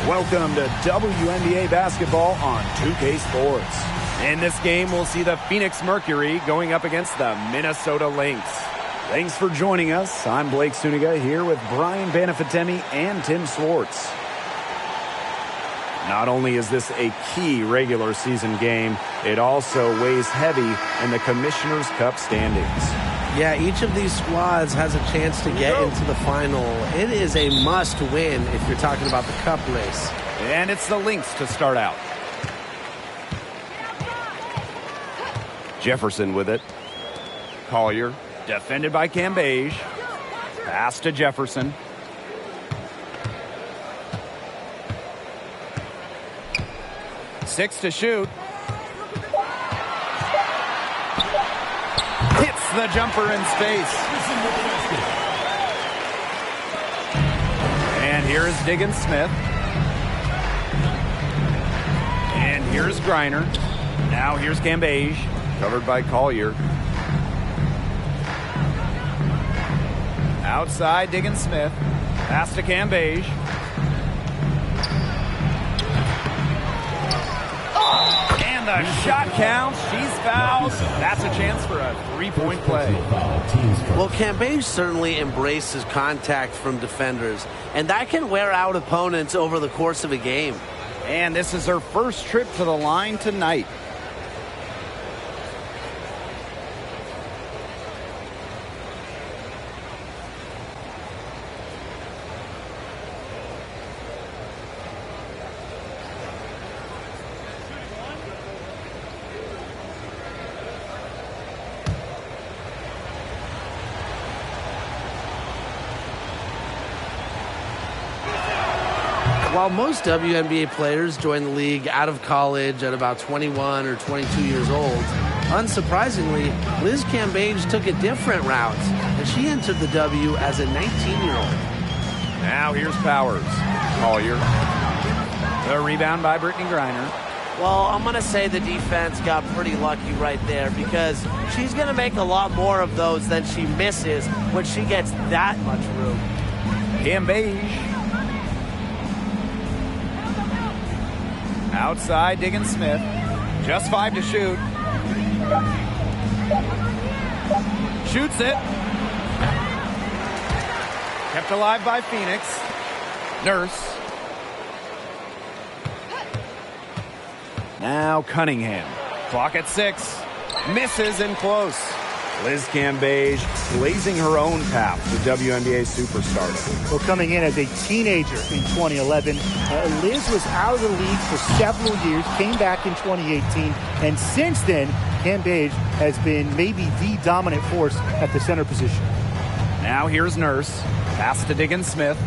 Welcome to WNBA basketball on 2K Sports. In this game, we'll see the Phoenix Mercury going up against the Minnesota Lynx. Thanks for joining us. I'm Blake Suniga here with Brian Banafitemi and Tim Swartz. Not only is this a key regular season game, it also weighs heavy in the Commissioner's Cup standings. Yeah, each of these squads has a chance to get into the final. It is a must-win if you're talking about the Cup race. And it's the Lynx to start out. Jefferson with it. Collier, defended by Cambage. Pass to Jefferson. Six to shoot. Hits the jumper in space. And here is Diggins Smith. And here's Griner. Now here's Cambage, covered by Collier. Outside, Diggins Smith. Pass to Cambage. And the shot counts. She's fouled. That's a chance for a three-point play. Well, Cambage certainly embraces contact from defenders, and that can wear out opponents over the course of a game. And this is her first trip to the line tonight. While most WNBA players join the league out of college at about 21 or 22 years old, unsurprisingly, Liz Cambage took a different route, and she entered the W as a 19-year-old. Now here's Powers. Collier. The rebound by Brittany Griner. Well, I'm going to say the defense got pretty lucky right there because she's going to make a lot more of those than she misses when she gets that much room. Cambage. Outside, Diggins Smith. Just 5 to shoot. Shoots it. Kept alive by Phoenix. Nurse. Now Cunningham. Clock at 6. Misses in close. Liz Cambage blazing her own path to WNBA superstardom. Well, coming in as a teenager in 2011, Liz was out of the league for several years, came back in 2018, and since then, Cambage has been maybe the dominant force at the center position. Now here's Nurse. Pass to Diggins Smith.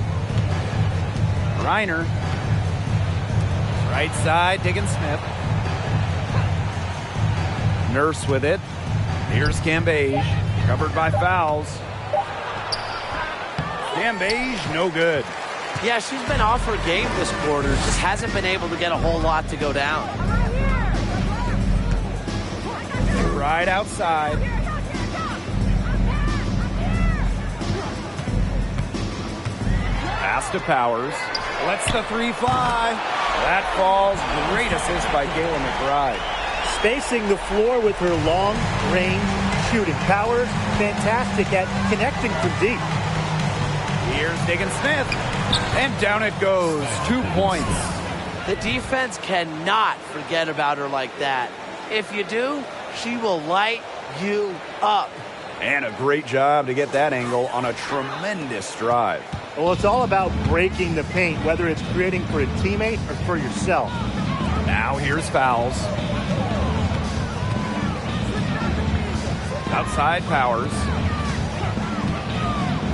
Griner. Right side, Diggins Smith. Nurse with it. Here's Cambage, covered by fouls. Cambage, no good. Yeah, she's been off her game this quarter. Just hasn't been able to get a whole lot to go down. Right outside. Pass to Powers. Lets the three fly. That falls. Great assist by Kayla McBride. Spacing the floor with her long-range shooting. Powers, fantastic at connecting from deep. Here's Diggins Smith, and down it goes. 2 points. The defense cannot forget about her like that. If you do, she will light you up. And a great job to get that angle on a tremendous drive. Well, it's all about breaking the paint, whether it's creating for a teammate or for yourself. Now here's fouls. Outside Powers.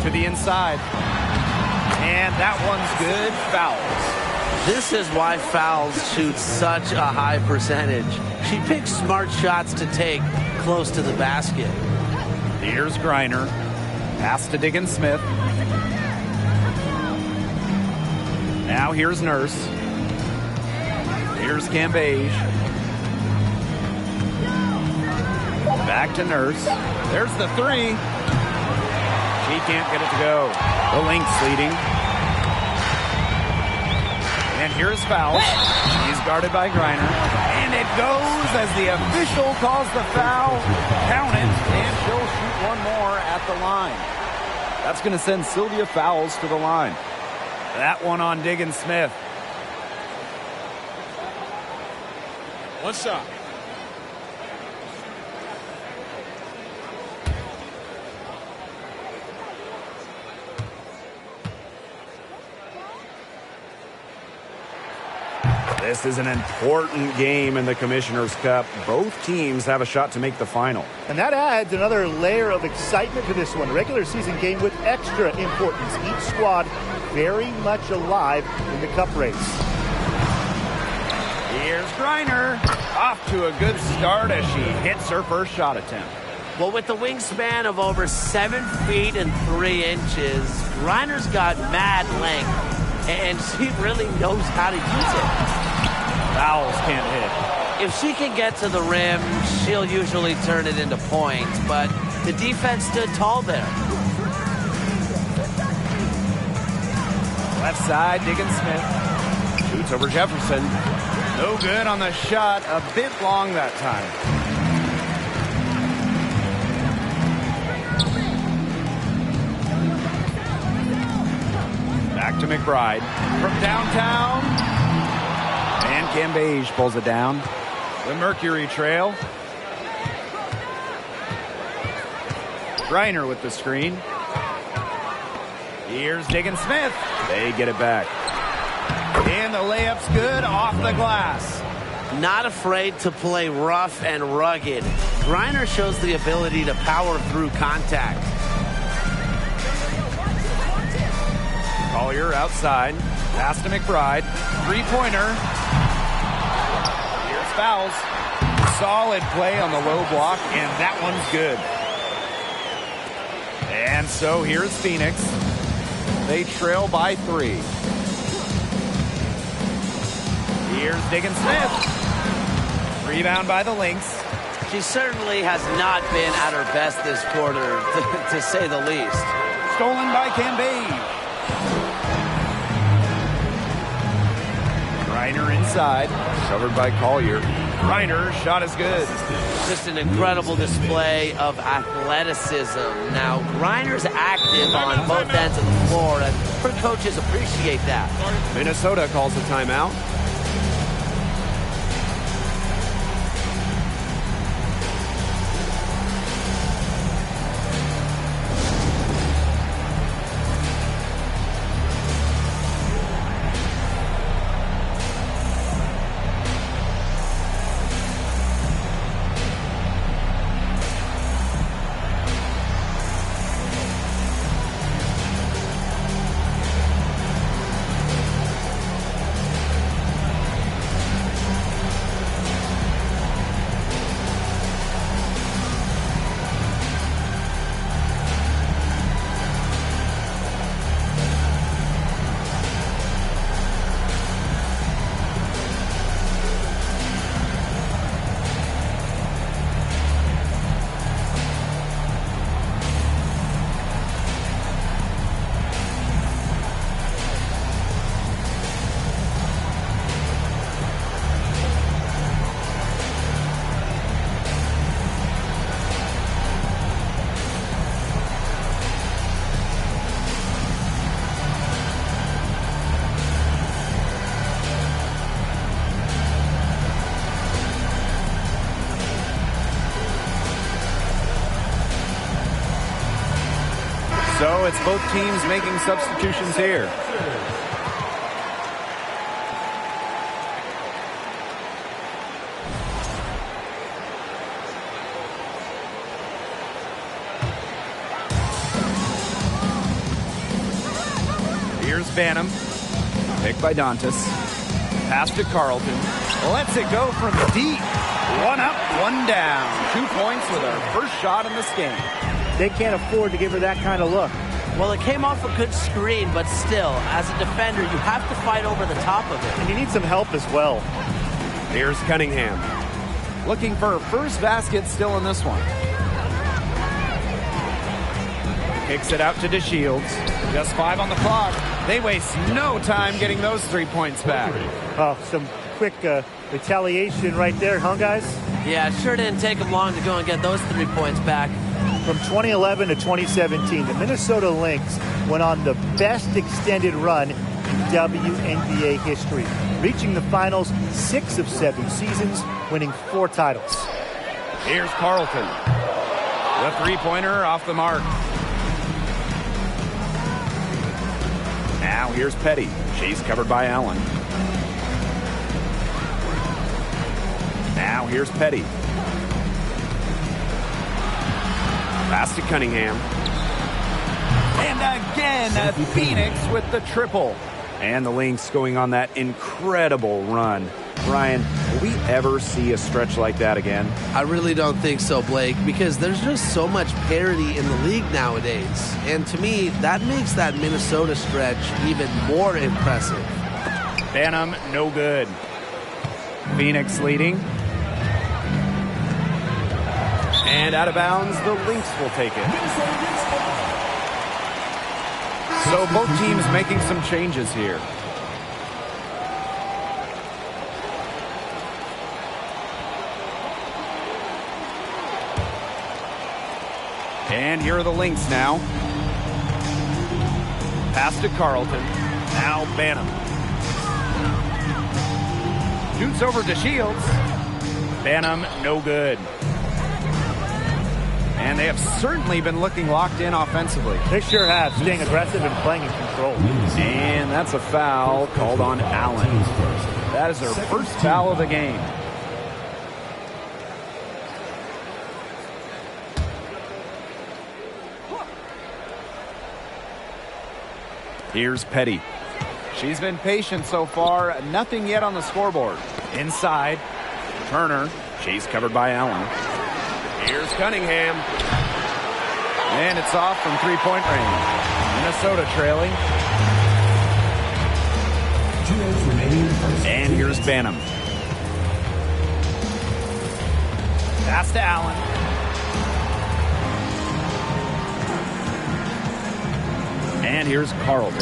To the inside. And that one's good. Fouls. This is why fouls shoot such a high percentage. She picks smart shots to take close to the basket. Here's Griner. Pass to Diggins Smith. Now here's Nurse. Here's Cambage. Back to Nurse. There's the three. She can't get it to go. The Lynx leading. And here's foul. He's guarded by Griner. And it goes as the official calls the foul. Count it, and she'll shoot one more at the line. That's going to send Sylvia Fowles to the line. That one on Diggin Smith. One shot. This is an important game in the Commissioner's Cup. Both teams have a shot to make the final. And that adds another layer of excitement to this one. Regular season game with extra importance. Each squad very much alive in the cup race. Here's Griner. Off to a good start as she hits her first shot attempt. Well, with the wingspan of over 7 feet and 3 inches, Griner's got mad length, and she really knows how to use it. Fowles can't hit. If she can get to the rim, she'll usually turn it into points, but the defense stood tall there. Left side, Diggin Smith. Shoots over Jefferson. No good on the shot. A bit long that time. Back to McBride. From downtown. And Cambage pulls it down. The Mercury trail. Griner with the screen. Here's Diggin Smith. They get it back. And the layup's good off the glass. Not afraid to play rough and rugged. Griner shows the ability to power through contact. Collier outside. Pass to McBride. Three-pointer. Here's Fowles. Solid play on the low block, and that one's good. And so here's Phoenix. They trail by 3. Here's Diggin Smith. Rebound by the Lynx. She certainly has not been at her best this quarter, to say the least. Stolen by Cambage. Griner inside. Covered by Collier. Griner's shot is good. Just an incredible display of athleticism. Now, Griner's active on both ends of the floor, and her coaches appreciate that. Minnesota calls a timeout. So it's both teams making substitutions here. Here's Banham. Picked by Dantas. Pass to Carlton. Lets it go from deep. One up, one down. 2 points with her first shot in this game. They can't afford to give her that kind of look. Well, it came off a good screen, but still, as a defender, you have to fight over the top of it. And you need some help as well. Here's Cunningham. Looking for her first basket still in this one. Kicks it out to DeShields. Just 5 on the clock. They waste no time getting those 3 points back. Oh, some quick retaliation right there, huh, guys? Yeah, it sure didn't take them long to go and get those 3 points back. From 2011 to 2017, the Minnesota Lynx went on the best extended run in WNBA history, reaching the finals 6 of 7 seasons, winning 4 titles. Here's Carlton. The three-pointer off the mark. Now here's Petty. She's covered by Allen. Now here's Petty. Pass to Cunningham. And again, Phoenix with the triple. And the Lynx going on that incredible run. Ryan, will we ever see a stretch like that again? I really don't think so, Blake, because there's just so much parity in the league nowadays. And to me, that makes that Minnesota stretch even more impressive. Banham, no good. Phoenix leading. And out of bounds, the Lynx will take it. So both teams making some changes here. And here are the Lynx now. Pass to Carlton. Now Banham. Shoots over to Shields. Banham, no good. And they have certainly been looking locked in offensively. They sure have, staying aggressive and playing in control. And that's a foul called on Allen. That is their first foul of the game. Here's Petty. She's been patient so far. Nothing yet on the scoreboard. Inside. Turner. She's covered by Allen. Here's Cunningham. And it's off from three-point range. Minnesota trailing. And here's Banham. Pass to Allen. And here's Carlton.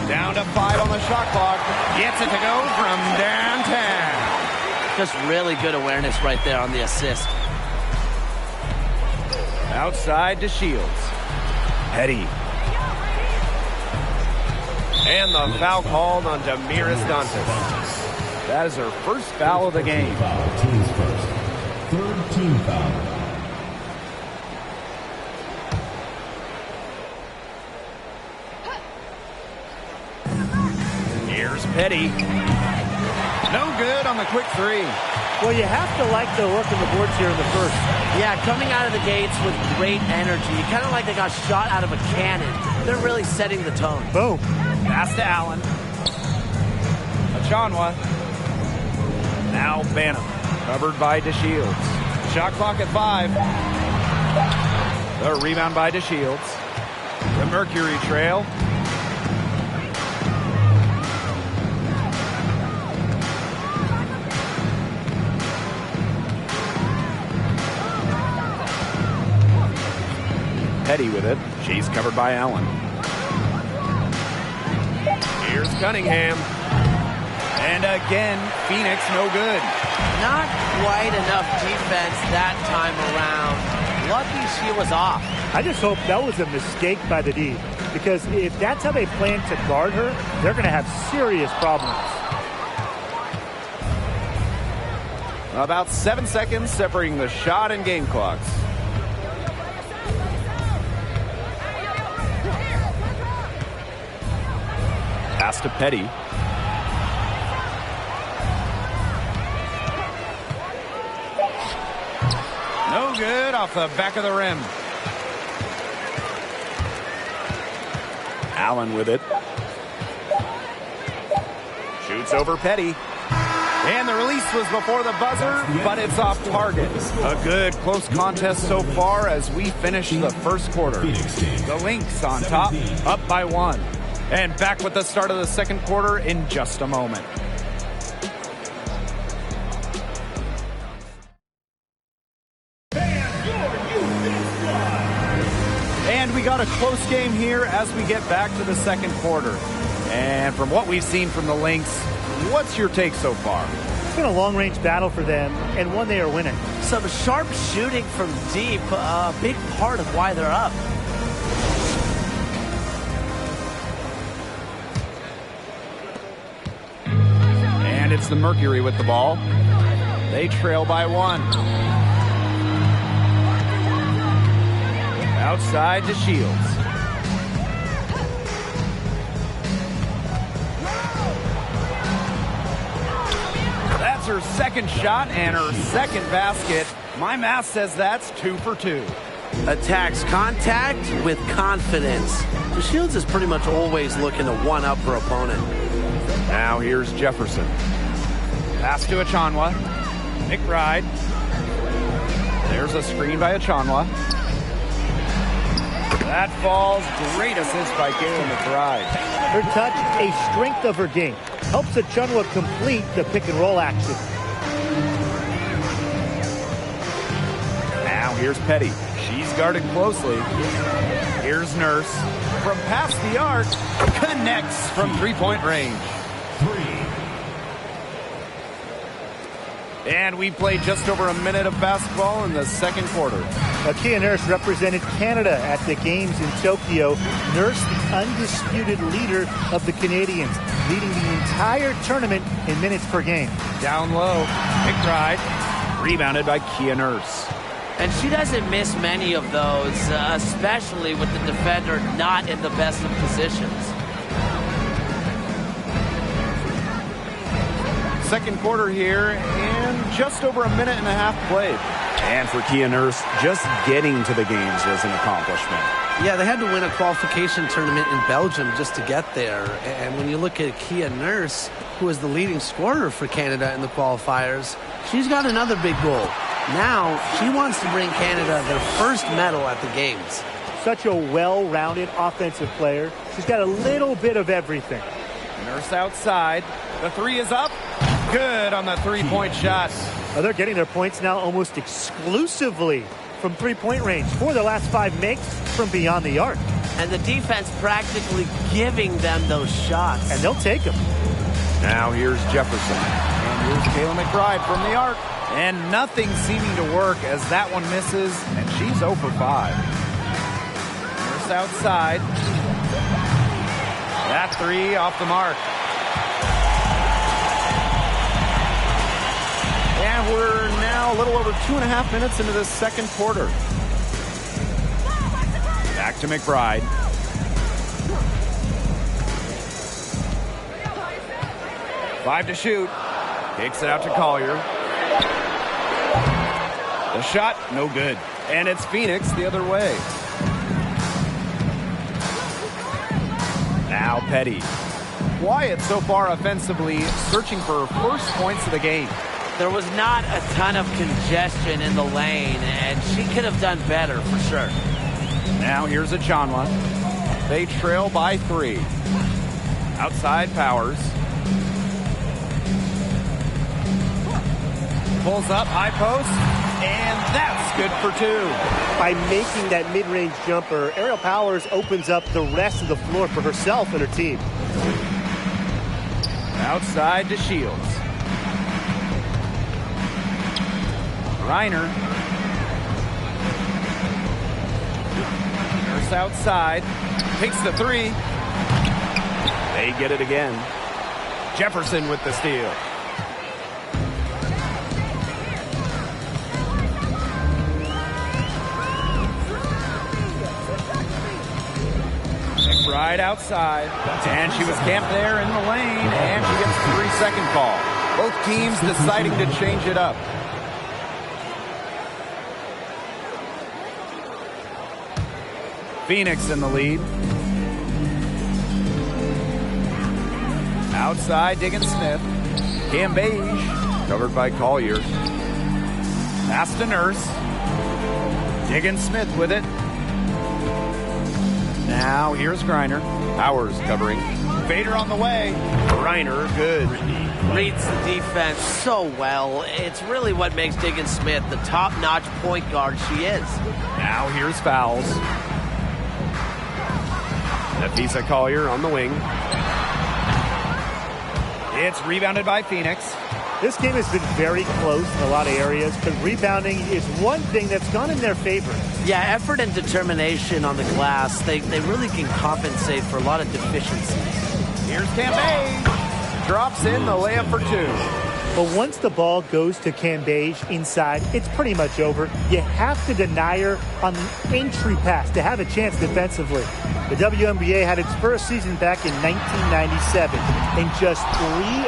Down to 5 on the shot clock. Gets it to go from downtown. Just really good awareness right there on the assist. Outside to Shields. Petty. And the foul called on Damiris Dantas. That is her first foul of the game. Team's first. Third team foul. Here's Petty. No good on the quick 3. Well, you have to like the look of the boards here in the first. Yeah, coming out of the gates with great energy. Kind of like they got shot out of a cannon. They're really setting the tone. Boom. Pass to Allen. Achanwa. Now Banham. Covered by DeShields. Shot clock at 5. The rebound by DeShields. The Mercury trail. Petty with it. She's covered by Allen. Here's Cunningham. And again, Phoenix no good. Not quite enough defense that time around. Lucky she was off. I just hope that was a mistake by the D, because if that's how they plan to guard her, they're going to have serious problems. About 7 seconds separating the shot and game clocks. Pass to Petty. No good off the back of the rim. Allen with it. Shoots over Petty. And the release was before the buzzer, but it's off target. A good close contest so far as we finish the first quarter. The Lynx on top, up by 1. And back with the start of the second quarter in just a moment. And And we got a close game here as we get back to the second quarter. And from what we've seen from the Lynx, what's your take so far? It's been a long-range battle for them, and one they are winning. Some sharp shooting from deep, a big part of why they're up. And it's the Mercury with the ball. They trail by 1. Outside to Shields. That's her second shot and her second basket. My math says that's 2 for 2. Attacks contact with confidence. The Shields is pretty much always looking to one-up her opponent. Now here's Jefferson. Pass to Achanwa. McBride. There's a screen by Achanwa. That falls. Great assist by Kayla McBride. Her touch, a strength of her game. Helps Achanwa complete the pick-and-roll action. Now here's Petty. She's guarded closely. Here's Nurse. From past the arc, connects from three-point range. 3. And we played just over a minute of basketball in the second quarter. Kia Nurse represented Canada at the games in Tokyo. Nurse, the undisputed leader of the Canadians, leading the entire tournament in minutes per game. Down low, McBride, rebounded by Kia Nurse. And she doesn't miss many of those, especially with the defender not in the best of positions. Second quarter here, and just over a minute and a half played. And for Kia Nurse, just getting to the games was an accomplishment. Yeah, they had to win a qualification tournament in Belgium just to get there. And when you look at Kia Nurse, who is the leading scorer for Canada in the qualifiers, she's got another big goal. Now, she wants to bring Canada their first medal at the games. Such a well-rounded offensive player. She's got a little bit of everything. Nurse outside. The three is up. Good on the three-point shot. They're getting their points now almost exclusively from three-point range. 4 of their last 5 makes from beyond the arc. And the defense practically giving them those shots. And they'll take them. Now here's Jefferson. And here's Kayla McBride from the arc. And nothing seeming to work as that one misses. And she's 0 for 5. Nurse outside. That three off the mark. And we're now a little over 2.5 minutes into the second quarter. Back to McBride. Five to shoot. Kicks it out to Collier. The shot, no good. And it's Phoenix the other way. Now Petty. Quiet so far offensively, searching for her first points of the game. There was not a ton of congestion in the lane, and she could have done better for sure. Now here's Achanwa. They trail by 3. Outside Powers. Pulls up, high post, and that's good for 2. By making that mid-range jumper, Ariel Powers opens up the rest of the floor for herself and her team. Outside to Shields. Reiner. Nurse outside. Takes the 3. They get it again. Jefferson with the steal. McBride outside. And she was camped there in the lane. And she gets a 3-second call. Both teams deciding to change it up. Phoenix in the lead. Outside, Diggins-Smith. Cam Beige, covered by Collier. Pass to Nurse. Diggins-Smith with it. Now here's Griner. Powers covering. Vader on the way. Griner, good. Reads the defense so well. It's really what makes Diggins-Smith the top-notch point guard she is. Now here's fouls. Nafisa Collier on the wing. It's rebounded by Phoenix. This game has been very close in a lot of areas, but rebounding is one thing that's gone in their favor. Yeah, effort and determination on the glass, they really can compensate for a lot of deficiencies. Here's Cambage. Drops in the layup for two. But once the ball goes to Cambage inside, it's pretty much over. You have to deny her on the entry pass to have a chance defensively. The WNBA had its first season back in 1997, and just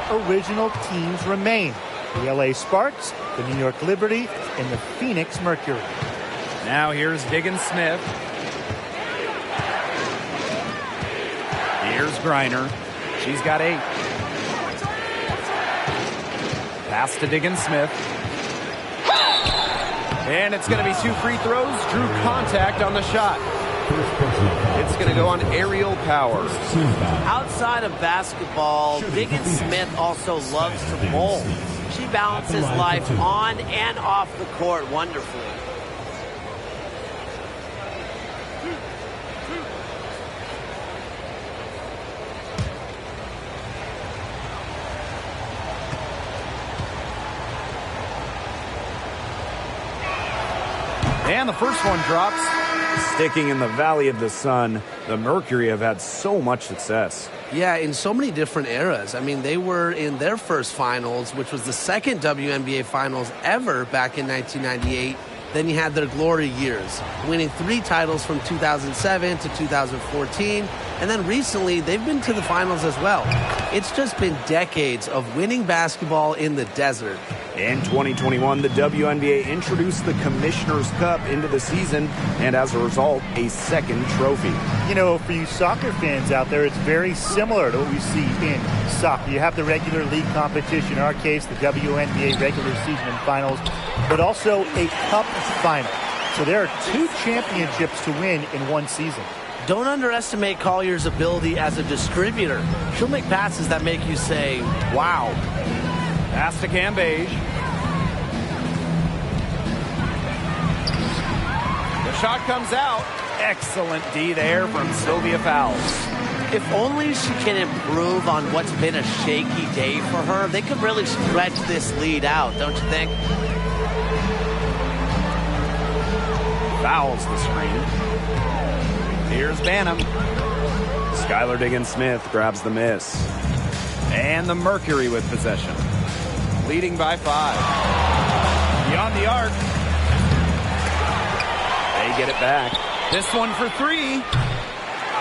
3 original teams remain. The LA Sparks, the New York Liberty, and the Phoenix Mercury. Now here's Diggins Smith. Here's Griner. She's got 8. Pass to Diggins Smith. And it's going to be 2 free throws. Drew contact on the shot. It's going to go on aerial power. Outside of basketball, Diggins Smith also loves to bowl. She balances life on and off the court wonderfully. And the first one drops. Sticking in the Valley of the Sun, the Mercury have had so much success. Yeah, in so many different eras. I mean, they were in their first finals, which was the second WNBA finals ever back in 1998. Then you had their glory years, winning 3 titles from 2007 to 2014. And then recently, they've been to the finals as well. It's just been decades of winning basketball in the desert. In 2021, the WNBA introduced the Commissioner's Cup into the season, and as a result, a second trophy. You know, for you soccer fans out there, it's very similar to what we see in soccer. You have the regular league competition, in our case, the WNBA regular season and finals, but also a cup final. So there are 2 championships to win in one season. Don't underestimate Collier's ability as a distributor. She'll make passes that make you say, wow. Pass to Cambage. The shot comes out. Excellent D there from Sylvia Fowles. If only she can improve on what's been a shaky day for her, they could really stretch this lead out, don't you think? Fouls the screen. Here's Banham. Skylar Diggins Smith grabs the miss. And the Mercury with possession. Leading by 5. Beyond the arc. They get it back. This one for 3.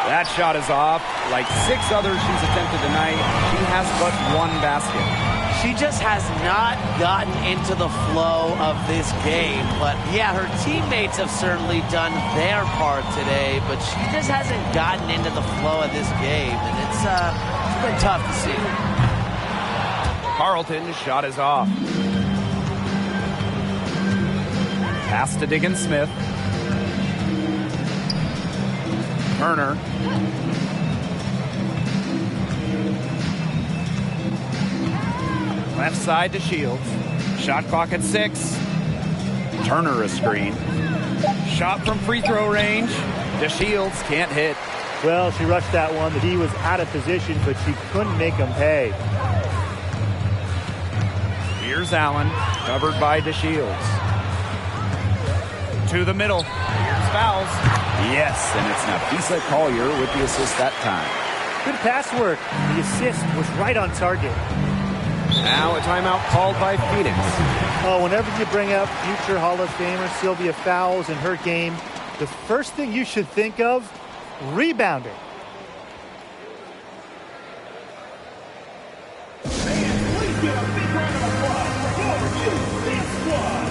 That shot is off. Like 6 others she's attempted tonight, she has but 1 basket. She just has not gotten into the flow of this game. But yeah, her teammates have certainly done their part today, but she just hasn't gotten into the flow of this game. And it's been tough to see. Carlton's shot is off. Pass to Diggins Smith. Turner. Left side to Shields. Shot clock at 6. Turner a screen. Shot from free throw range. To Shields, can't hit. Well, she rushed that one. The D was out of position, but she couldn't make them pay. Here's Allen, covered by DeShields. To the middle. Here's Fouls. Yes, and it's Nafisa Collier with the assist that time. Good pass work. The assist was right on target. Now a timeout called by Phoenix. Oh, whenever you bring up future Hall of Famer Sylvia Fowles and her game, the first thing you should think of, rebounding. Please give a big round of applause for your Lynx squad.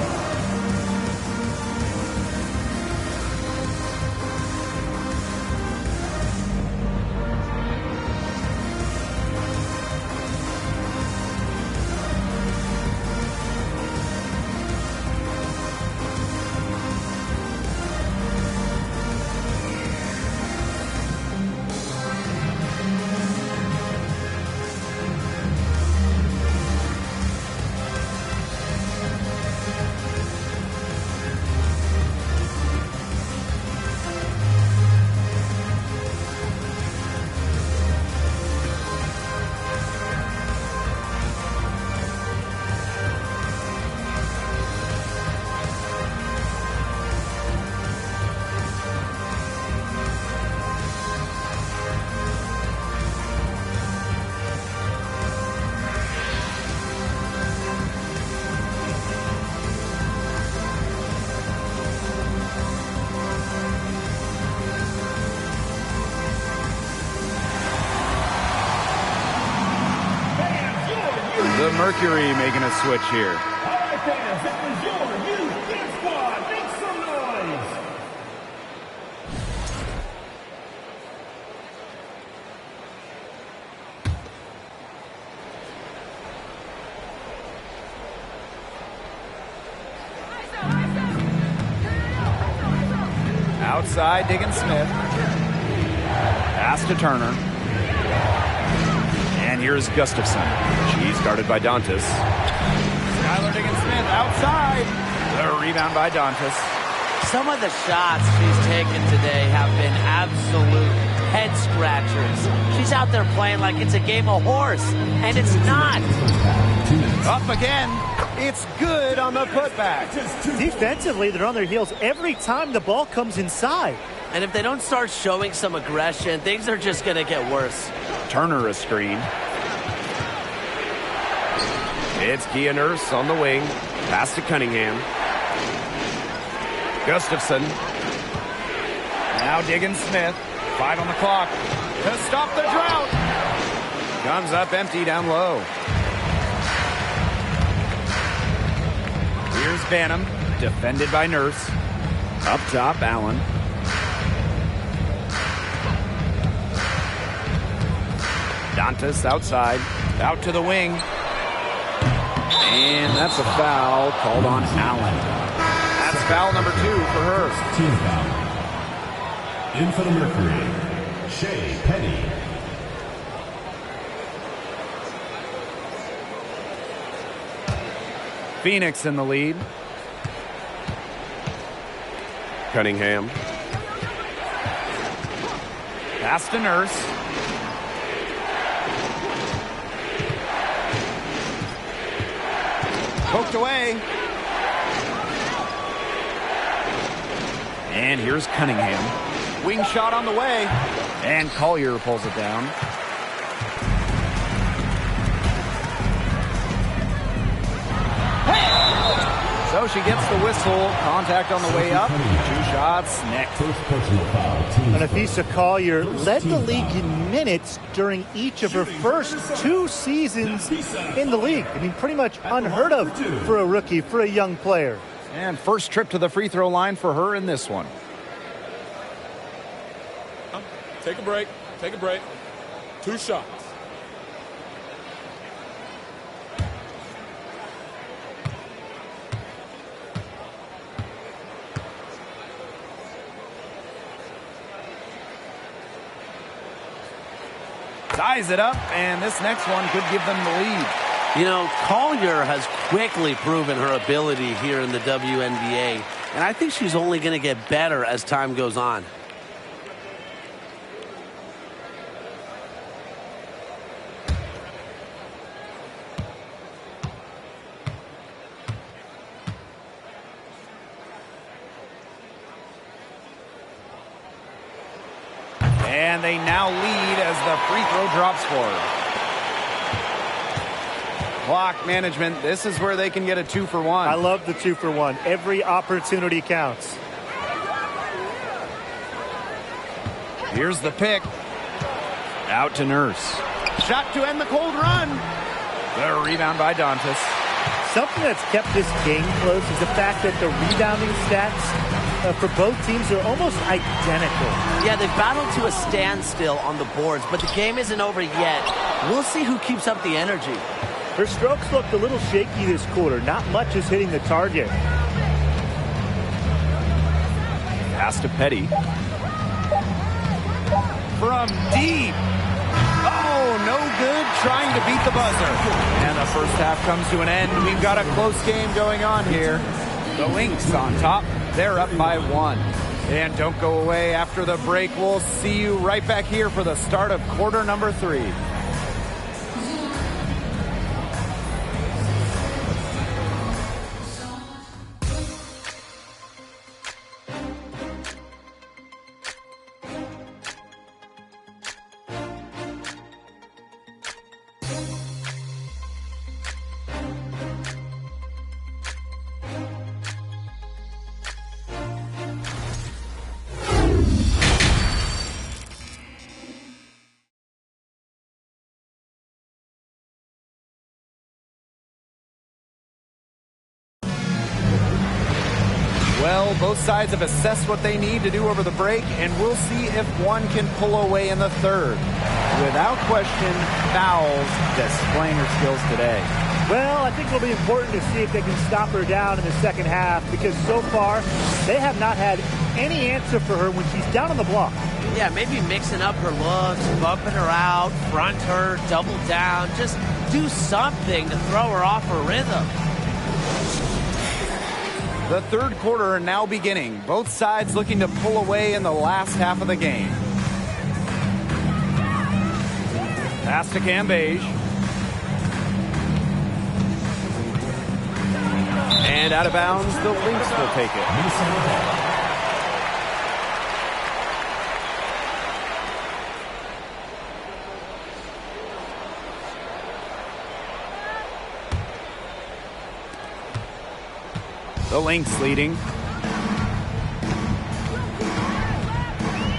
The Mercury making a switch here. All right, fans, that was your youth dance squad. Make some noise. Outside, digging Smith. Pass to Turner. And here's Gustafson. She's guarded by Dantas. Skylar digging Smith outside. The rebound by Dantas. Some of the shots she's taken today have been absolute head scratchers. She's out there playing like it's a game of horse, and it's not. Up again. It's good on the putback. Defensively, they're on their heels every time the ball comes inside. And if they don't start showing some aggression, things are just going to get worse. Turner a screen. It's Kia Nurse on the wing. Pass to Cunningham. Gustafson. Now digging Smith. 5 on the clock. To stop the drought. Comes up empty down low. Here's Banham. Defended by Nurse. Up top, Allen. Dantas outside. Out to the wing. And that's a foul called on Allen. That's foul number 2 for her. Team foul. In for the Mercury, Shea Petty. Phoenix in the lead. Cunningham. Pass to Nurse. Poked away. And here's Cunningham. Wing shot on the way. And Collier pulls it down. So she gets the whistle. Contact on the way up. 2 shots. Next. First personal foul. Team Anafisa Collier led the league in minutes during each of her first 2 seasons in the league. I mean, pretty much unheard of for a rookie, for a young player. And first trip to the free throw line for her in this one. Take a break. Take a break. 2 shots. Ties it up, and this next one could give them the lead. You know, Collier has quickly proven her ability here in the WNBA, and I think she's only going to get better as time goes on. And they now lead as the free throw drops for her. Clock management. This is where they can get a 2-for-1. I love the 2-for-1. Every opportunity counts. Here's the pick. Out to Nurse. Shot to end the cold run. The rebound by Dantas. Something that's kept this game close is the fact that the rebounding stats for both teams are almost identical. Yeah, they've battled to a standstill on the boards, but the game isn't over yet. We'll see who keeps up the energy. Her strokes looked a little shaky this quarter. Not much is hitting the target. Pass to Petty. From deep. Oh, no good, trying to beat the buzzer. And the first half comes to an end. We've got a close game going on here. The Lynx on top. They're up by 1. And don't go away after the break. We'll see you right back here for the start of quarter number 3. Well, both sides have assessed what they need to do over the break, and we'll see if one can pull away in the third. Without question, Fowles displaying her skills today. Well, I think it'll be important to see if they can stop her down in the second half, because so far they have not had any answer for her when she's down on the block. Yeah, maybe mixing up her looks, bumping her out, front her, double down. Just do something to throw her off her rhythm. The third quarter now beginning. Both sides looking to pull away in the last half of the game. Pass to Cambage. And out of bounds, the Lynx will take it. The Lynx leading.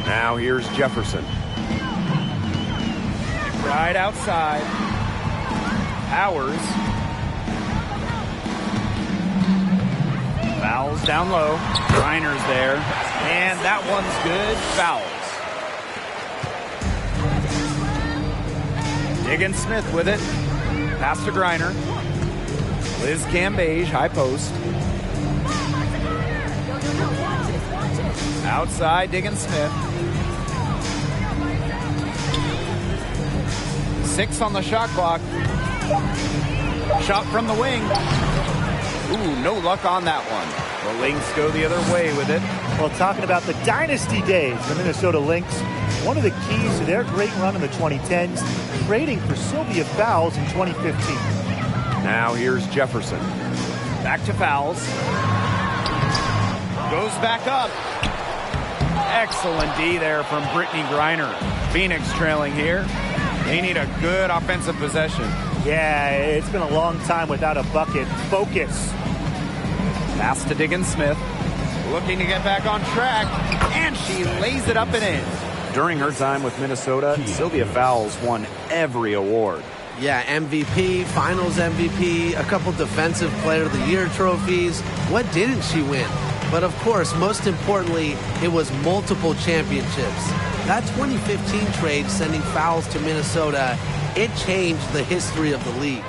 Now here's Jefferson. Right outside. Powers. Fouls down low. Griner's there. And that one's good. Fouls. Diggins Smith with it. Pass to Griner. Liz Cambage, high post. Outside, Diggins Smith. 6 on the shot clock. Shot from the wing. Ooh, no luck on that one. The Lynx go the other way with it. Well, talking about the dynasty days, the Minnesota Lynx, one of the keys to their great run in the 2010s, trading for Sylvia Fowles in 2015. Now here's Jefferson. Back to Fowles. Goes back up. Excellent D there from Brittany Griner. Phoenix trailing here. They need a good offensive possession. Yeah, it's been a long time without a bucket. Focus. Pass to Diggins Smith. Looking to get back on track. And she lays it up and in. During her time with Minnesota, Sylvia Fowles won every award. Yeah, MVP, Finals MVP, a couple Defensive Player of the Year trophies. What didn't she win? But of course, most importantly, it was multiple championships. That 2015 trade sending Fowles to Minnesota, it changed the history of the league.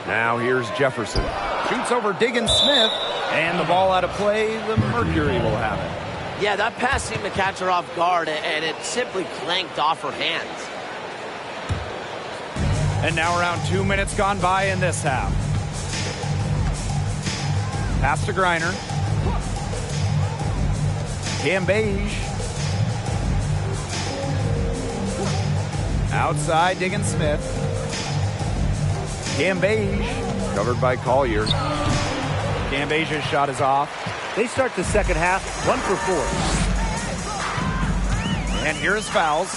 Now here's Jefferson. Shoots over Diggins Smith, and the ball out of play. The Mercury will have it. Yeah, that pass seemed to catch her off guard, and it simply clanked off her hands. And now around 2 minutes gone by in this half. Pass to Griner. Cambage. Outside, Diggins Smith. Cambage. Covered by Collier. Cambage's shot is off. They start the second half 1 for 4. And here's Fowles.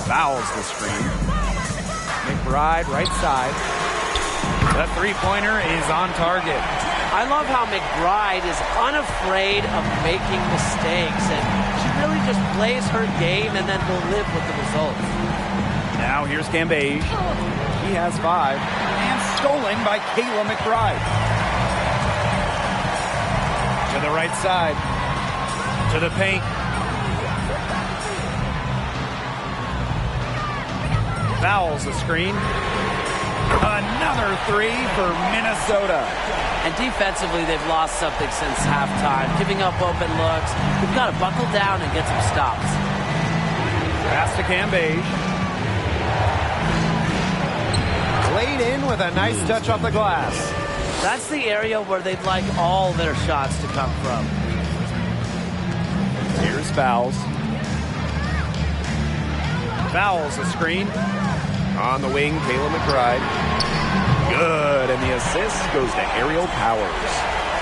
Fouls the screen. McBride, right side. The three-pointer is on target. I love how McBride is unafraid of making mistakes, and she really just plays her game and then will live with the results. Now here's Cambage. He has 5. And stolen by Kayla McBride. To the right side. To the paint. Fouls the screen. Another 3 for Minnesota. And defensively, they've lost something since halftime, giving up open looks. We've got to buckle down and get some stops. Pass to Cambage. Laid in with a nice touch off the glass. That's the area where they'd like all their shots to come from. Here's Fowles. Fowles the screen. On the wing, Kayla McBride. Good, and the assist goes to Aerial Powers.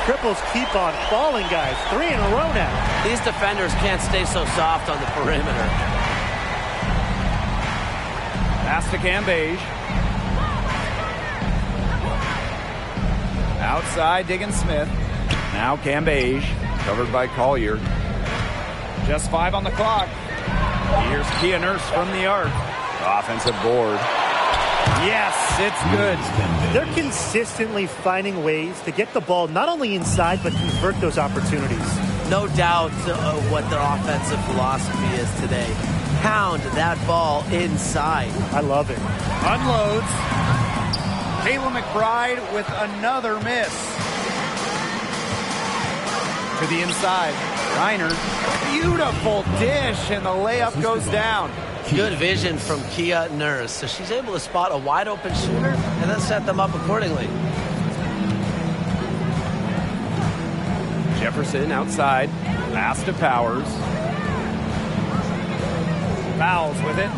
Triples keep on falling, guys. 3 in a row now. These defenders can't stay so soft on the perimeter. Pass to Cambage. Outside, Diggins Smith. Now Cambage, covered by Collier. Just 5 on the clock. Here's Kia Nurse from the arc. Offensive board. Yes, it's good. They're consistently finding ways to get the ball not only inside, but convert those opportunities. No doubt what their offensive philosophy is today. Pound that ball inside. I love it. Unloads. Kayla McBride with another miss. To the inside. Reiner. Beautiful dish, and the layup goes down. Good vision from Kia Nurse. So she's able to spot a wide open shooter and then set them up accordingly. Jefferson outside. Pass to Powers. Fouls with it.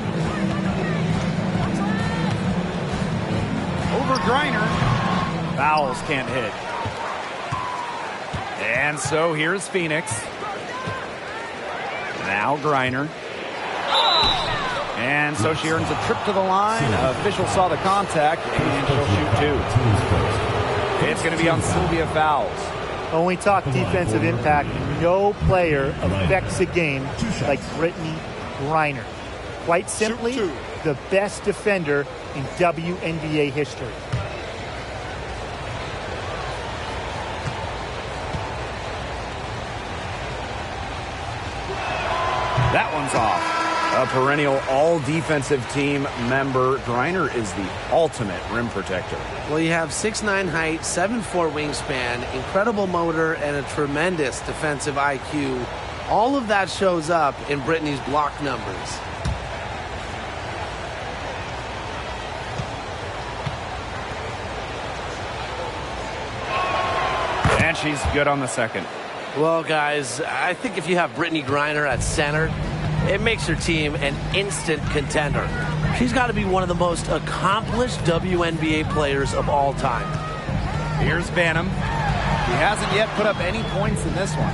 Over Griner. Fouls can't hit. And so here's Phoenix. Now Griner. And so she earns a trip to the line. Official saw the contact, and she'll shoot two. It's going to be on Sylvia Fowles. When we talk defensive impact, no player affects a game like Brittany Griner. Quite simply, the best defender in WNBA history. That one's off. A perennial all-defensive team member, Griner is the ultimate rim protector. Well, you have 6'9" height, 7'4" wingspan, incredible motor, and a tremendous defensive IQ. All of that shows up in Brittany's block numbers. And she's good on the second. Well, guys, I think if you have Brittany Griner at center, it makes your team an instant contender. She's got to be one of the most accomplished WNBA players of all time. Here's Banham. He hasn't yet put up any points in this one.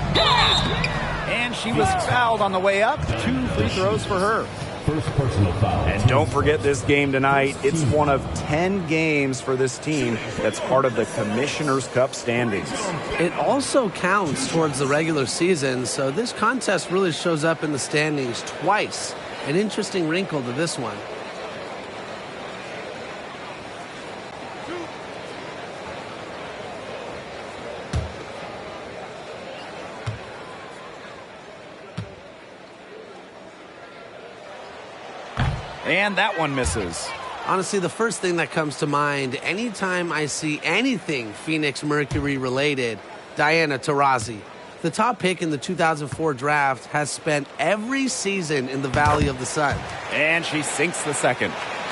And she was fouled on the way up. 2 free throws for her. First personal foul. And don't forget this game tonight. It's one of 10 games for this team that's part of the Commissioner's Cup standings. It also counts towards the regular season, so this contest really shows up in the standings twice. An interesting wrinkle to this one. And that one misses. Honestly, the first thing that comes to mind anytime I see anything Phoenix Mercury related, Diana Taurasi. The top pick in the 2004 draft has spent every season in the Valley of the Sun. And she sinks the second.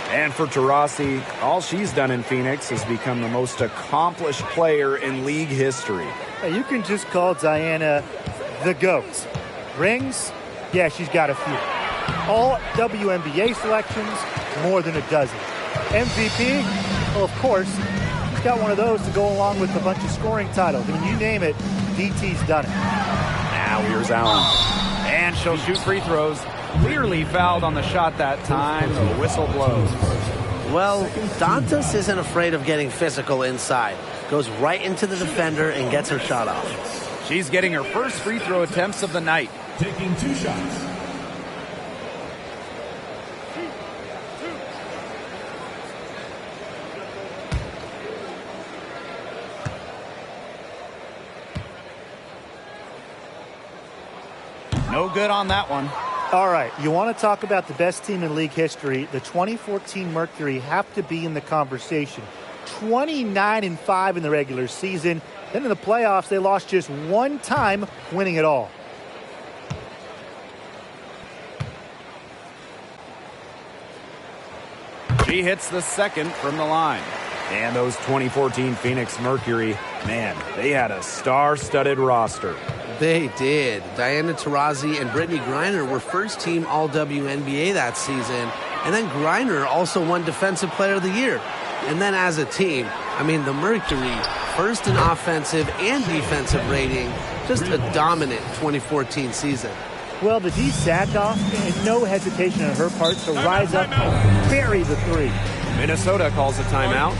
And for Taurasi, all she's done in Phoenix is become the most accomplished player in league history. You can just call Diana the GOAT. Rings? Yeah, she's got a few. All WNBA selections, more than a dozen. MVP? Well, of course, she's got one of those to go along with a bunch of scoring titles. I mean, you name it, DT's done it. Now here's Allen. And she'll shoot free throws. Clearly fouled on the shot that time. The whistle blows. Well, Dantas isn't afraid of getting physical inside. Goes right into the defender and gets her shot off. She's getting her first free throw attempts of the night. Taking 2 shots. No good on that one. All right, you want to talk about the best team in league history. The 2014 Mercury have to be in the conversation. 29-5 in the regular season. Then in the playoffs, they lost just one time, winning it all. She hits the second from the line. And those 2014 Phoenix Mercury, man, they had a star-studded roster. They did. Diana Taurasi and Brittany Griner were first-team All-WNBA that season. And then Griner also won Defensive Player of the Year. And then as a team, I mean, the Mercury, first in offensive and defensive rating, just a dominant 2014 season. Well, the D sat off, and no hesitation on her part to rise up and bury the three. Minnesota calls a timeout.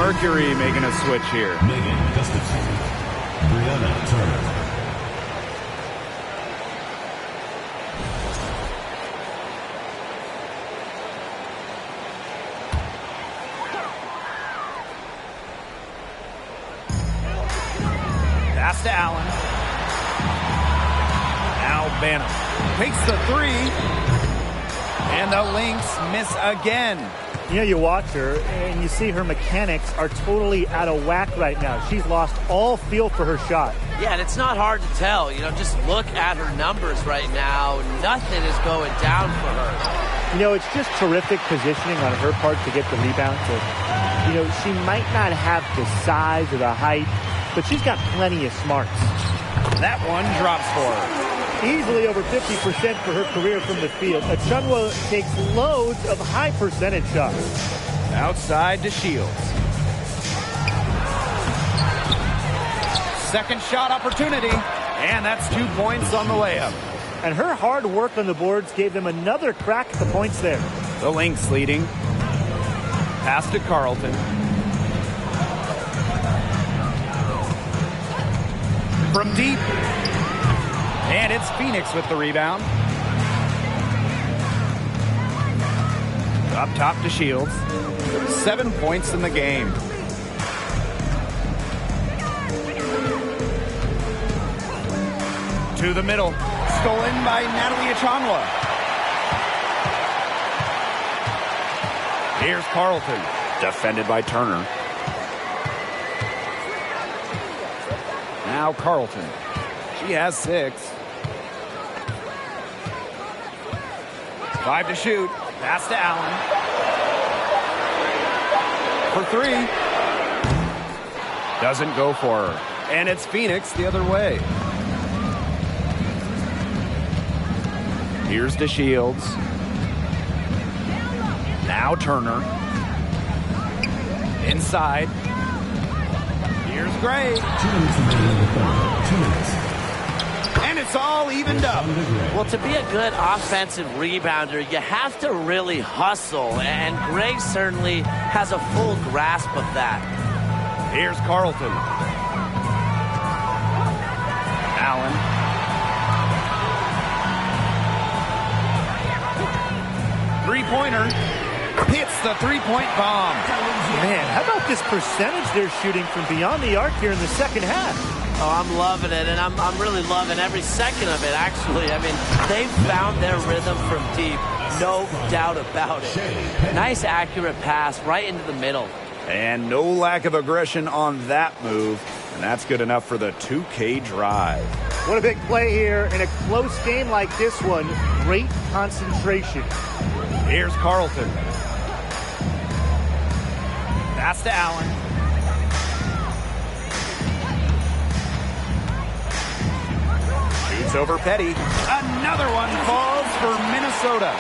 Mercury making a switch here. Megan Gustafson. Brianna Turner. Pass to Allen. Now Banham takes the three. And the Lynx miss again. You know, you watch her and you see her mechanics are totally out of whack right now. She's lost all feel for her shot. Yeah, and it's not hard to tell. You know, just look at her numbers right now. Nothing is going down for her. You know, it's just terrific positioning on her part to get the rebound. So, you know, she might not have the size or the height, but she's got plenty of smarts. That one drops for her. Easily over 50% for her career from the field. Achunwa takes loads of high percentage shots. Outside to Shields. Second shot opportunity. And that's 2 points on the layup. And her hard work on the boards gave them another crack at the points there. The Lynx leading. Pass to Carlton. From deep. And it's Phoenix with the rebound. Up top to Shields. 7 points in the game. To the middle. Stolen by Natalie Achunwa. Here's Carlton. Defended by Turner. Now Carlton. She has 6. 5 to shoot. Pass to Allen. For 3. Doesn't go for her. And it's Phoenix the other way. Here's to Shields. Now Turner. Inside. Here's Gray. 2 minutes remaining in the third. 2 minutes. And it's all evened up. Well, to be a good offensive rebounder, you have to really hustle, and Gray certainly has a full grasp of that. Here's Carlton. Allen. Three-pointer. Hits the three-point bomb. Man, how about this percentage they're shooting from beyond the arc here in the second half? Oh, I'm loving it, and I'm really loving every second of it, actually. I mean, they've found their rhythm from deep, no doubt about it. Nice, accurate pass right into the middle. And no lack of aggression on that move. And that's good enough for the 2K drive. What a big play here in a close game like this one. Great concentration. Here's Carlton. Pass to Allen. Shoots over Petty. Another one falls for Minnesota.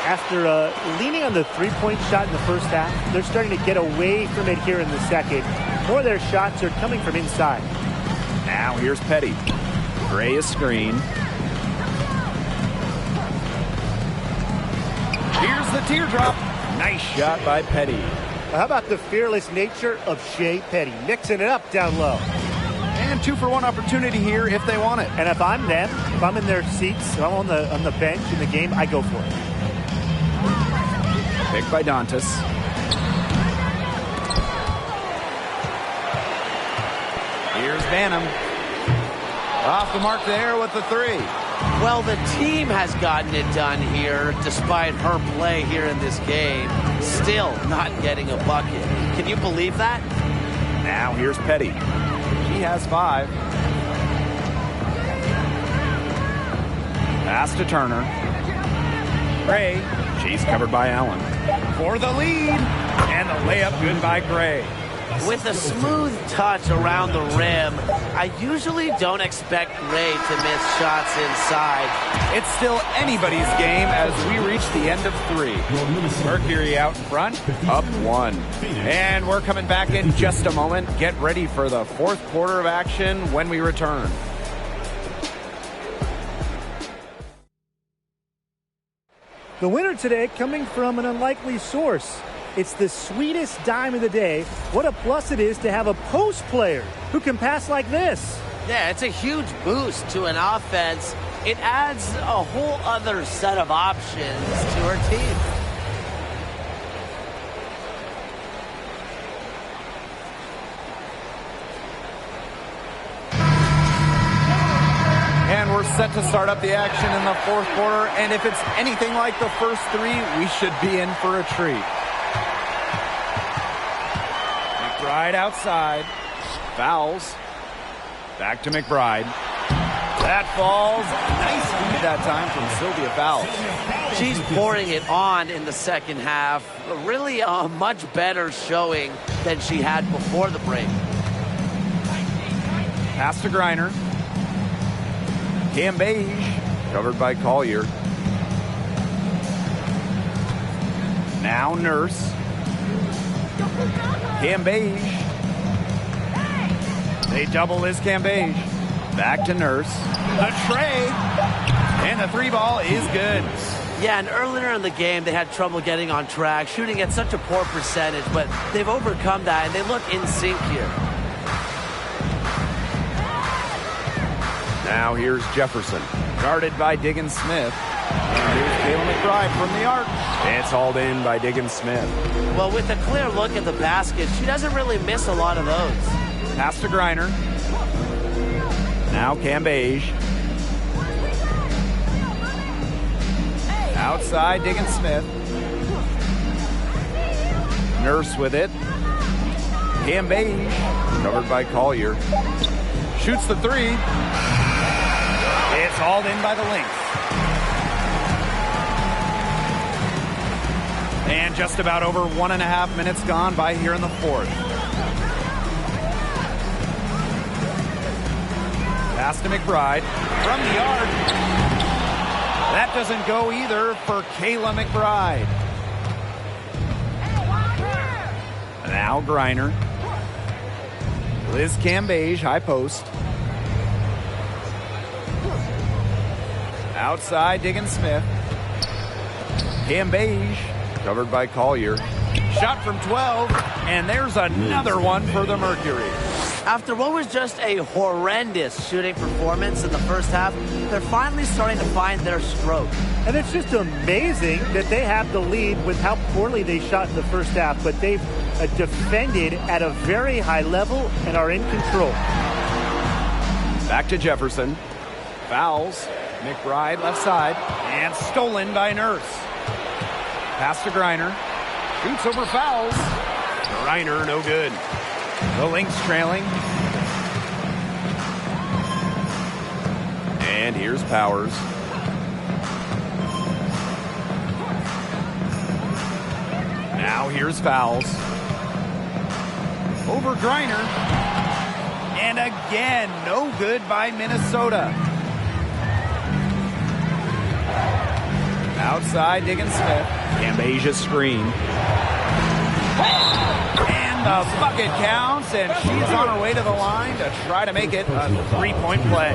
After leaning on the three-point shot in the first half, they're starting to get away from it here in the second. More of their shots are coming from inside. Now here's Petty. Gray is screen. Here's the teardrop. Nice shot by Petty. How about the fearless nature of Shea Petty? Mixing it up down low. And 2-for-1 opportunity here if they want it. And if I'm them, if I'm in their seats, if I'm on the bench in the game, I go for it. Picked by Dantas. Here's Banham. Off the mark there with the 3. Well, the team has gotten it done here, despite her play here in this game. Still not getting a bucket. Can you believe that? Now here's Petty. She has 5. Pass to Turner. Gray. She's covered by Allen. For the lead. And the layup good by Gray. With a smooth touch around the rim, I usually don't expect Gray to miss shots inside. It's still anybody's game as we reach the end of 3. Mercury out in front, up 1. And we're coming back in just a moment. Get ready for the fourth quarter of action when we return. The winner today coming from an unlikely source. It's the sweetest dime of the day. What a plus it is to have a post player who can pass like this. Yeah, it's a huge boost to an offense. It adds a whole other set of options to her team. And we're set to start up the action in the fourth quarter. And if it's anything like the first three, we should be in for a treat. McBride outside. Fouls. Back to McBride. That falls. Nice feed that time from Sylvia Fowles. She's pouring it on in the second half. Really a much better showing than she had before the break. Pass to Griner. Cam Beige, covered by Collier. Now Nurse. Cam Beige. They double Liz Cam Beige. Back to Nurse. The tray. And the three ball is good. Yeah, and earlier in the game, they had trouble getting on track, shooting at such a poor percentage, but they've overcome that, and they look in sync here. Now here's Jefferson, guarded by Diggins Smith. And here's Kayla McBride from the arc. It's hauled in by Diggins Smith. Well, with a clear look at the basket, she doesn't really miss a lot of those. Pass to Griner. Now Cam Beige. Outside, Diggins Smith. Nurse with it. Cam Beige, covered by Collier. Shoots the three. It's hauled in by the Lynx. And just about over 1.5 minutes gone by here in the fourth. Pass to McBride from the arc. That doesn't go either for Kayla McBride. Now Griner. Liz Cam Beige, high post. Outside, Diggins Smith. Cam Beige, covered by Collier. Shot from 12, and there's another one for the Mercury. After what was just a horrendous shooting performance in the first half, they're finally starting to find their stroke. And it's just amazing that they have the lead with how poorly they shot in the first half, but they've defended at a very high level and are in control. Back to Jefferson. Fouls. McBride left side. And stolen by Nurse. Pass to Griner. Shoots over Fouls. Griner, no good. The Lynx trailing. And here's Powers. Now here's Fouls. Over Griner. And again, no good by Minnesota. Outside, Diggins Smith. Cambasia's screen. And the bucket counts, and she's on her way to the line to try to make it a three-point play.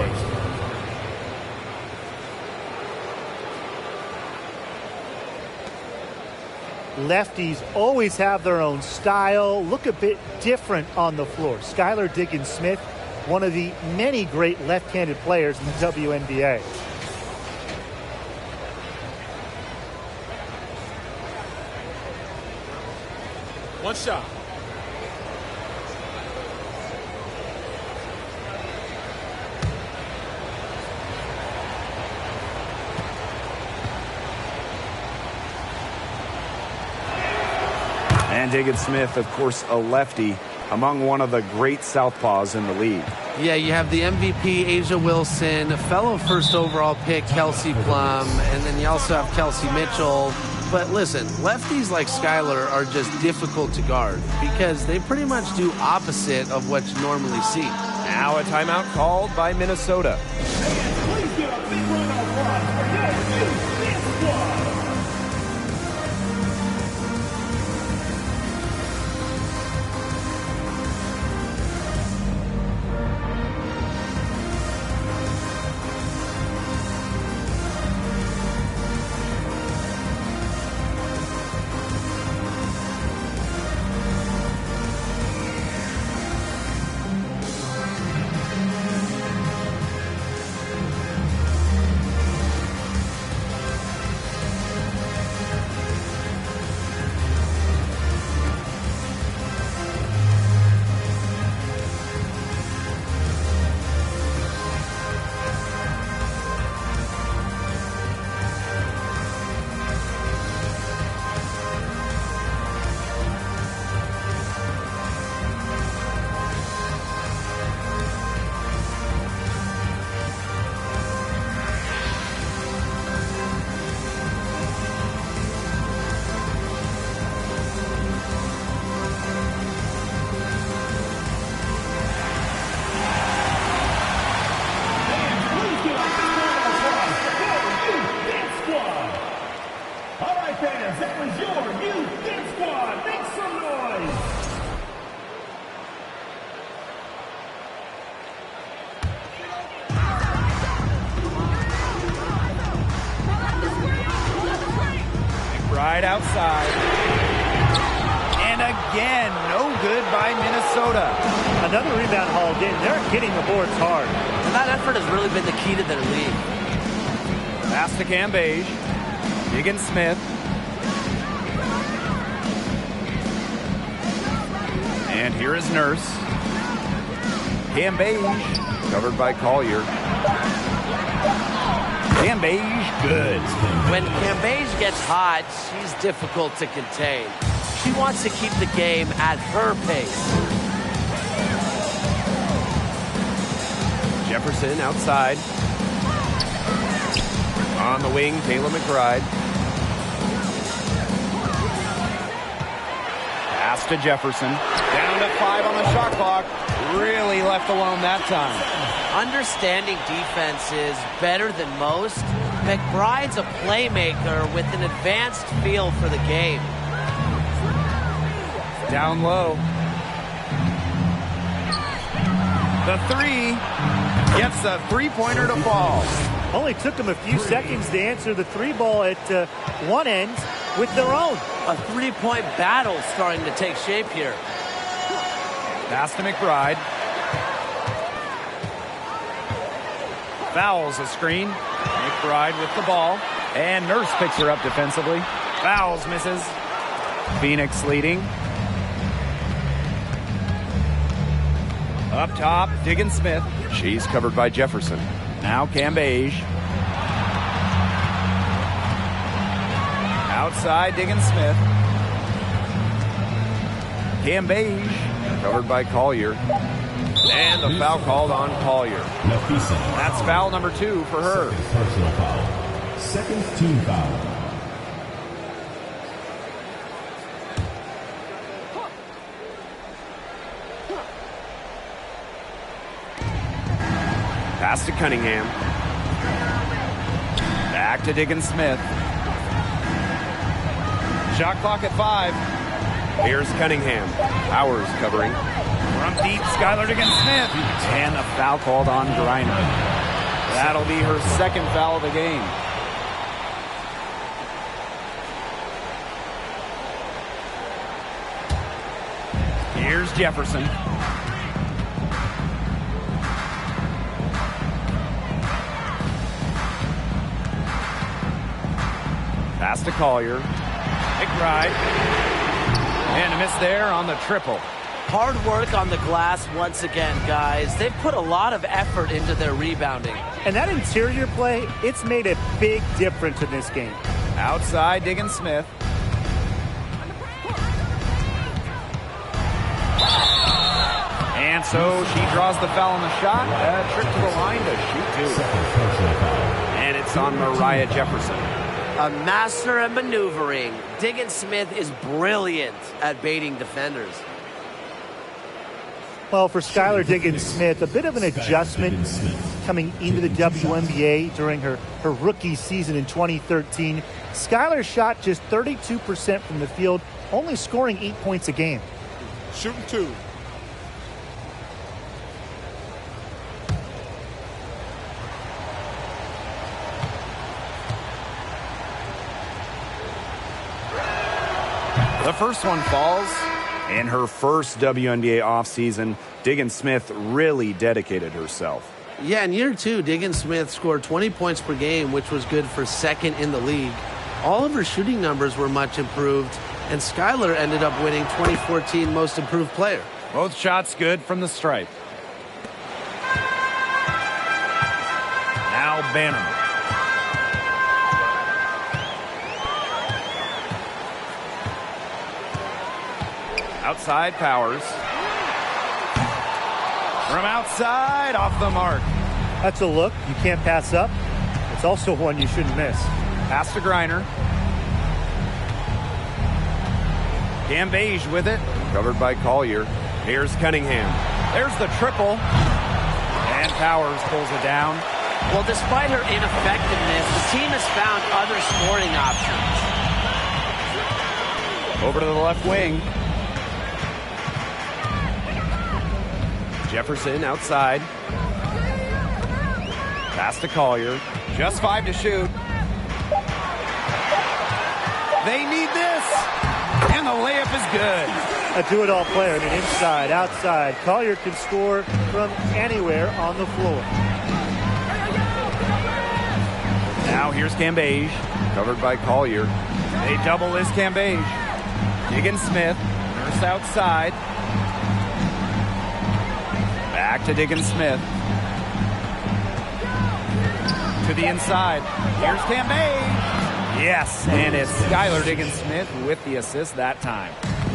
Lefties always have their own style, look a bit different on the floor. Skylar Diggins Smith, one of the many great left-handed players in the WNBA. One shot. And Diggins Smith, of course, a lefty, among one of the great southpaws in the league. Yeah, you have the MVP, Asia Wilson, fellow first overall pick, Kelsey Plum, and then you also have Kelsey Mitchell. But listen, lefties like Skylar are just difficult to guard because they pretty much do opposite of what you normally see. Now a timeout called by Minnesota. Please give a big round of applause for their new squad. fans, that was your youth dance squad. Make some noise. Right outside. And again, no good by Minnesota. Another rebound haul again. They're hitting the boards hard. And that effort has really been the key to their lead. Pass to Cambage. Diggins Smith. And here is Nurse. Cambage, covered by Collier. Cambage, good. When Cambage gets hot, she's difficult to contain. She wants to keep the game at her pace. Jefferson outside. On the wing, Taylor McBride. Pass to Jefferson. Down to 5 on the shot clock. Really left alone that time. Understanding defense is better than most. McBride's a playmaker with an advanced feel for the game. Down low. The 3 gets the three-pointer to fall. Only took them a few seconds to answer the 3 ball at one end with their own. A three-point battle starting to take shape here. Pass to McBride. Fouls a screen. McBride with the ball. And Nurse picks her up defensively. Fouls, misses. Phoenix leading. Up top, Diggins Smith. She's covered by Jefferson. Now Cambage. Outside, Diggins Smith. Cambage, covered by Collier. And the foul called on Collier. That's foul number 2 for her. Personal foul. Second team foul. Pass to Cunningham. Back to Diggins Smith. Shot clock at 5. Here's Cunningham. Powers covering. From deep, Skylar Diggins Smith. And the foul called on Griner. That'll be her second foul of the game. Here's Jefferson. Pass to Collier. McBride. And a miss there on the triple. Hard work on the glass once again, guys. They've put a lot of effort into their rebounding. And that interior play, it's made a big difference in this game. Outside, Diggins Smith. And so she draws the foul on the shot. A trip to the line to shoot 2. And it's on Mariah Jefferson. A master at maneuvering. Diggins Smith is brilliant at baiting defenders. Well, for Skylar Diggins Smith, a bit of an adjustment coming into the WNBA during her rookie season in 2013. Skylar shot just 32% from the field, only scoring 8 points a game. Shooting 2. The first one falls. In her first WNBA offseason, Diggins Smith really dedicated herself. Yeah, in year 2, Diggins Smith scored 20 points per game, which was good for second in the league. All of her shooting numbers were much improved, and Skylar ended up winning 2014 Most Improved Player. Both shots good from the stripe. Now Bannerman. Outside, Powers. From outside, off the mark. That's a look you can't pass up. It's also one you shouldn't miss. Pass to Griner. Cambage with it. Covered by Collier. Here's Cunningham. There's the triple. And Powers pulls it down. Well, despite her ineffectiveness, the team has found other scoring options. Over to the left wing. Jefferson outside. Pass to Collier. Just 5 to shoot. They need this. And the layup is good. A do-it-all player. I mean, inside, outside. Collier can score from anywhere on the floor. Now here's Cambage. Covered by Collier. They double this Cambage. Diggins Smith. Nurse outside. Back to Diggins Smith. To the inside. Here's Cambage. Yes, and it's Skylar Diggins Smith with the assist that time.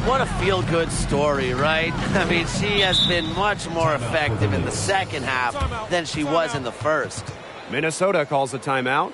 What a feel-good story, right? I mean, she has been much more effective in the second half than she was in the first. Minnesota calls a timeout.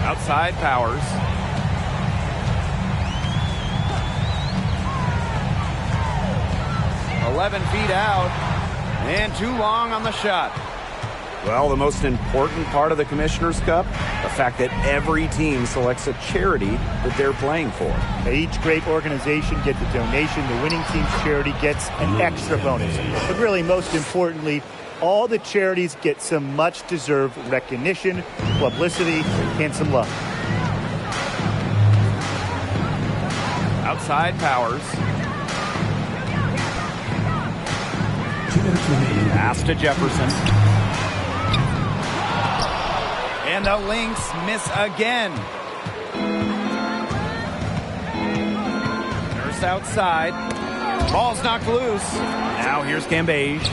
Outside Powers. "11 feet out and too long on the shot." Well, the most important part of the Commissioner's Cup, the fact that every team selects a charity that they're playing for. Each great organization gets a donation. The winning team's charity gets an extra bonus. But really, most importantly, all the charities get some much-deserved recognition, publicity, and some love. Outside Powers. Pass to Jefferson. And the Lynx miss again. Nurse outside. Ball's knocked loose. Now here's Cambage.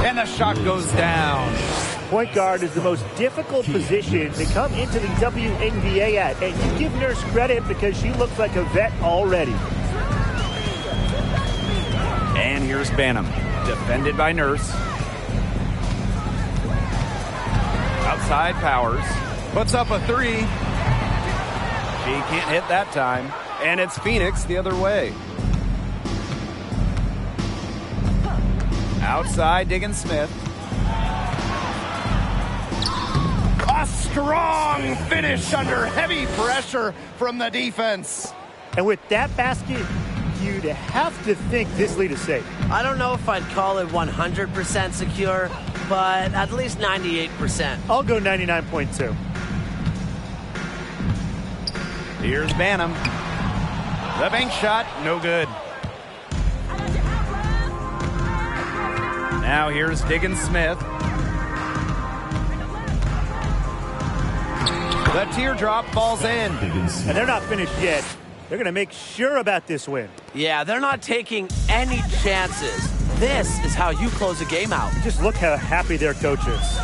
And the shot goes down. Point guard is the most difficult position to come into the WNBA at. And you give Nurse credit because she looks like a vet already. And here's Banham. Defended by Nurse. Outside Powers. Puts up a three. She can't hit that time. And it's Phoenix the other way. Outside Diggins Smith. A strong finish under heavy pressure from the defense. And with that basket, you'd have to think this lead is safe. I don't know if I'd call it 100% secure, but at least 98%. I'll go 99.2. Here's Banham. The bank shot, no good. Now here's Diggins Smith. The teardrop falls in. And they're not finished yet. They're going to make sure about this win. Yeah, they're not taking any chances. This is how you close a game out. Just look how happy their coach is.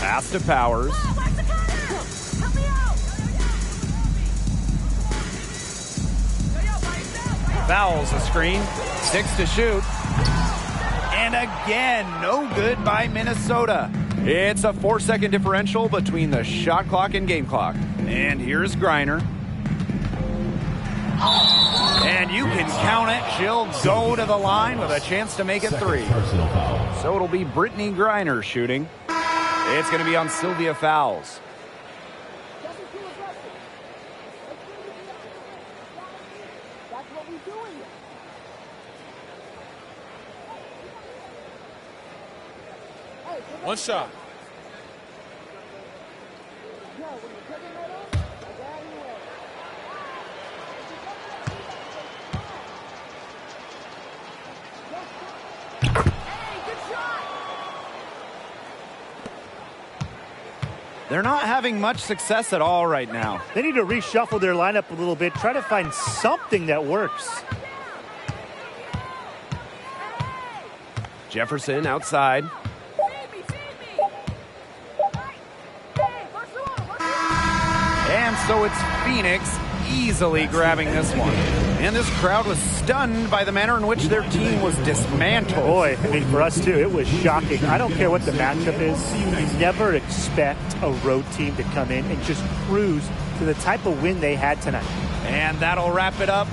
Pass to Powers. Fouls a screen. 6 to shoot. And again, no good by Minnesota. It's a 4-second differential between the shot clock and game clock. And here's Griner. And you can count it. She'll go to the line with a chance to make it 3. So it'll be Brittany Griner shooting. It's going to be on Sylvia Fowles. One shot. They're not having much success at all right now. They need to reshuffle their lineup a little bit, try to find something that works. Jefferson outside. And so it's Phoenix easily grabbing this one. And this crowd was stunned by the manner in which their team was dismantled. Boy, I mean, for us too, it was shocking. I don't care what the matchup is. You never expect a road team to come in and just cruise to the type of win they had tonight. And that'll wrap it up